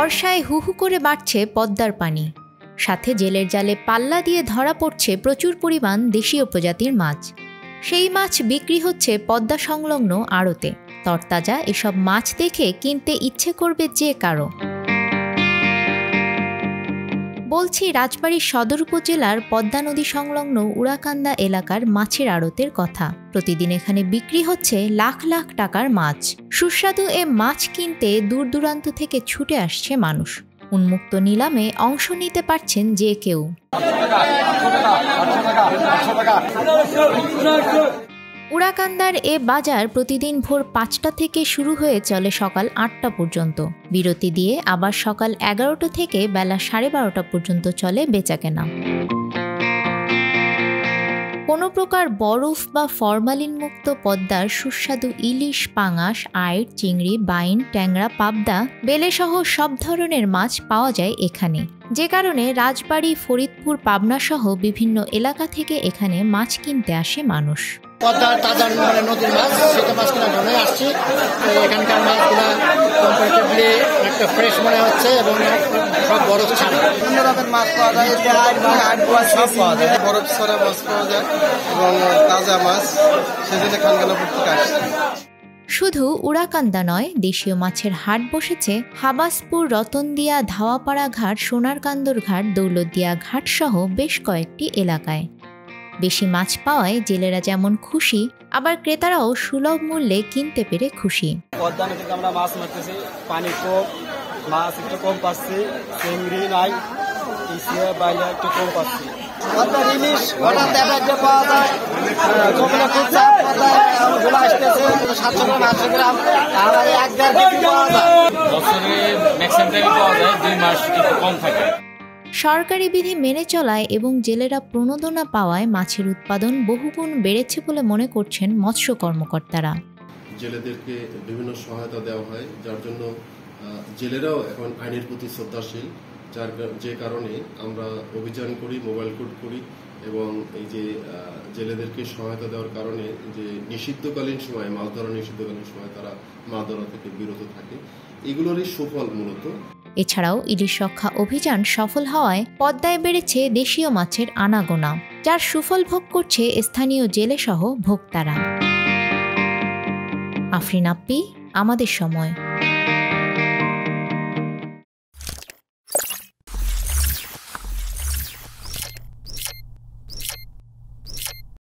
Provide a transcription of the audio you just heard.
বর্ষায় হু হু করে বাড়ছে পদ্মার পানি, সাথে জেলের জালে পাল্লা দিয়ে ধরা পড়ছে প্রচুর পরিমাণ দেশীয় প্রজাতির মাছ। সেই মাছ বিক্রি হচ্ছে পদ্মা সংলগ্ন আড়তে। তরতাজা এসব মাছ দেখে কিনতে ইচ্ছে করবে যে কারো। বলছি রাজবাড়ী সদর উপজেলার পদ্মা নদী সংলগ্ন উড়াকান্দা এলাকার মাছের আড়তের কথা। প্রতিদিন এখানে বিক্রি হচ্ছে লাখ লাখ টাকার মাছ। সুস্বাদু এ মাছ কিনতে দূর দূরান্ত থেকে ছুটে আসছে মানুষ। উন্মুক্ত নিলামে অংশ নিতে পারছেন যে কেউ। উড়াকান্দার এ বাজার প্রতিদিন ভোর ৫টা থেকে শুরু হয়ে চলে সকাল ৮টা পর্যন্ত। বিরতি দিয়ে আবার সকাল ১১টা থেকে বেলা ১২:৩০ পর্যন্ত চলে বেচাকেনা। কোনো প্রকার বরফ বা ফরমালিন মুক্ত পদ্মার সুস্বাদু ইলিশ, পাঙাশ, আইড়, চিংড়ি, বাইন, ট্যাংরা, পাবদা, বেলেসহ সব ধরনের মাছ পাওয়া যায় এখানে। যে কারণে রাজবাড়ী, ফরিদপুর, পাবনা সহ বিভিন্ন এলাকা থেকে এখানে মাছ কিনতে আসে মানুষ। পদ্মার তাজা নদীর মাছ, সেটা মাছ কেনার জন্য আসছি। এখানকার মাছগুলো কম্পারেটিভলি একটা ফ্রেশ মনে হচ্ছে এবং সব বরফ ছাড়া। বিভিন্ন রকমের মাছ পাওয়া যায়, সব পাওয়া যায়, বরফ ছাড়া মাছ পাওয়া যায় এবং তাজা মাছ, সেজন্য খানগানা থেকে আসছে। শুধু উড়াকান্দা নয়, দেশীয় মাছের হাট বসেছে হাবাসপুর, রতনদিয়া, ধাওয়াপাড়া ঘাট, সোনারকান্দর ঘাট, দৌলতদিয়া ঘাট সহ বেশ কয়েকটি এলাকায়। বেশি মাছ পাওয়ায় জেলেরা যেমন খুশি, আবার ক্রেতারাও সুলভ মূল্যে কিনতে পেরে খুশি। পদ্মা নদীতে আমরা মাছ মারতেছি, পানি কম, মাছ একটু কম পাচ্ছি, চিংড়ি নাই, বাইরে একটু কম পাচ্ছি। পদ্মার ইলিশ হঠাৎ একটা পাওয়া যায়, জমিনে খুব চাপ, পদ্মায় আসতেছে 700-800 গ্রাম, আর 1-1.5 কেজি পাওয়া যায়। বছরে ম্যাক্সিমাম টাইমে পাওয়া যায়, 2 মাস একটু কম থাকে। সরকারি বিধি মেনে চলায় এবং জেলেরা প্রণোদনা পাওয়ায় মাছের উৎপাদন বহুগুণ বেড়েছে বলে মনে করছেন মৎস্য কর্মকর্তারা। জেলেদেরকে বিভিন্ন সহায়তা দেওয়া হয়, যার জন্য জেলেরাও এখন আইনের প্রতি শ্রদ্ধাশীল, যে কারণে আমরা অভিযান করি, মোবাইল কোর্ট করি এবং এই যে জেলেদেরকে সহায়তা দেওয়ার কারণে যে নিষিদ্ধকালীন সময়, মাছ ধরা নিষিদ্ধকালীন সময় তারা মাছ ধরা থেকে বিরত থাকে, এগুলোরই সুফল মূলত। এছাড়াও ইলিশ রক্ষা অভিযান সফল হওয়ায় পদ্মায় বেড়েছে দেশীয় মাছের আনাগোনা, যার সুফল ভোগ করছে স্থানীয় জেলেসহ ভোক্তারা। আফরিন আপ্পি, আমাদের সময়।